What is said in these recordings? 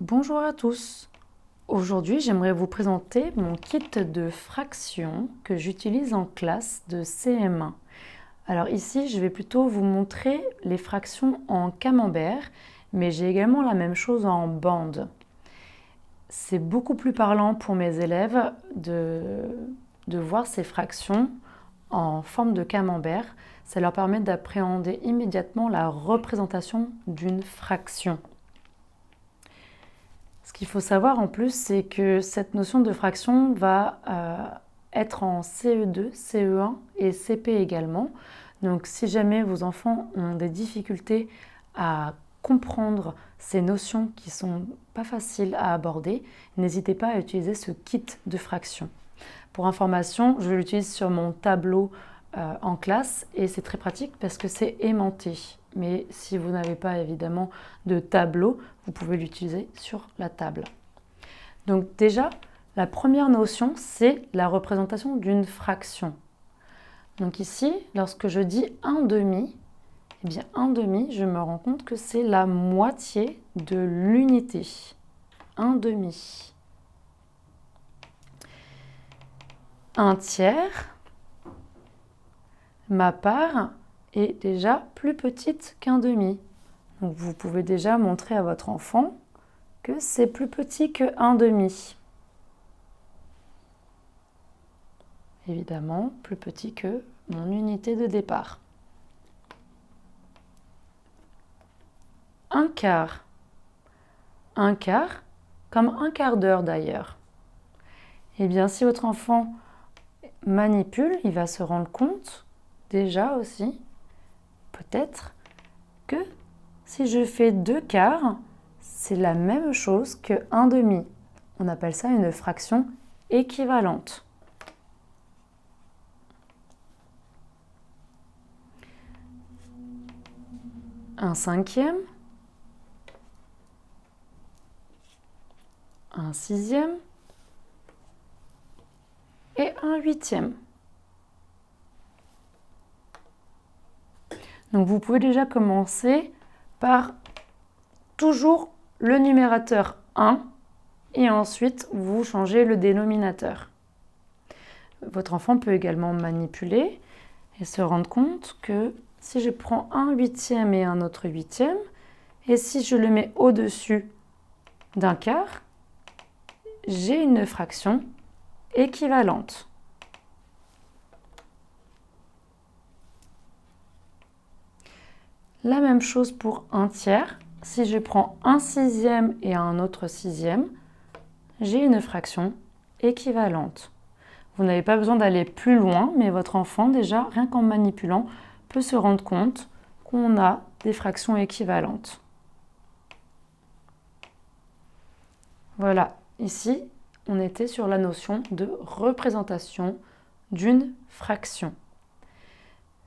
Bonjour à tous. Aujourd'hui, j'aimerais vous présenter mon kit de fractions que j'utilise en classe de CM1. Alors ici, je vais plutôt vous montrer les fractions en camembert, mais j'ai également la même chose en bande. C'est beaucoup plus parlant pour mes élèves de voir ces fractions en forme de camembert. Ça leur permet d'appréhender immédiatement la représentation d'une fraction. Ce qu'il faut savoir en plus, c'est que cette notion de fraction va être en CE2, CE1 et CP également. Donc si jamais vos enfants ont des difficultés à comprendre ces notions qui ne sont pas faciles à aborder, n'hésitez pas à utiliser ce kit de fractions. Pour information, je l'utilise sur mon tableau en classe et c'est très pratique parce que c'est aimanté. Mais si vous n'avez pas évidemment de tableau, vous pouvez l'utiliser sur la table. Donc déjà, la première notion, c'est la représentation d'une fraction. Donc ici, lorsque je dis 1/2, eh bien 1/2, je me rends compte que c'est la moitié de l'unité. 1/2. 1/3, ma part est déjà plus petite qu'1/2. Donc vous pouvez déjà montrer à votre enfant que c'est plus petit que 1/2. Évidemment, plus petit que mon unité de départ. 1/4. 1/4, comme 1/4 d'heure d'ailleurs. Eh bien, si votre enfant manipule, il va se rendre compte déjà aussi, peut-être, que si je fais 2/4, c'est la même chose que 1/2. On appelle ça une fraction équivalente. Un 5e, un 6e et un 8e. Donc vous pouvez déjà commencer par toujours le numérateur 1 et ensuite vous changez le dénominateur. Votre enfant peut également manipuler et se rendre compte que si je prends un 8e et un autre 8e, et si je le mets au-dessus d'un quart, j'ai une fraction équivalente. La même chose pour 1/3. Si je prends un 6e et un autre 6e, j'ai une fraction équivalente. Vous n'avez pas besoin d'aller plus loin, mais votre enfant, déjà, rien qu'en manipulant, peut se rendre compte qu'on a des fractions équivalentes. Voilà, ici, on était sur la notion de représentation d'une fraction.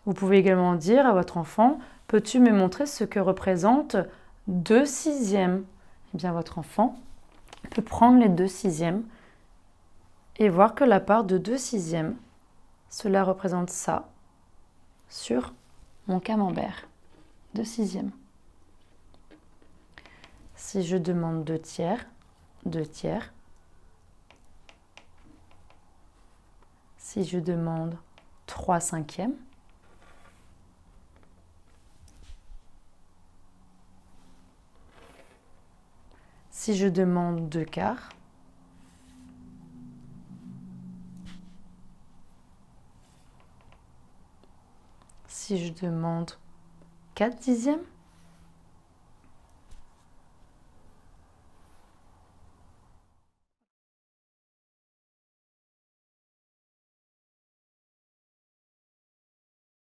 Vous pouvez également dire à votre enfant, peux-tu me montrer ce que représente 2/6? Eh bien, votre enfant peut prendre les 2/6 et voir que la part de 2/6, cela représente ça sur mon camembert. 2/6. Si je demande 2/3, 2/3. Si je demande 3/5, si je demande 2/4, si je demande 4/10,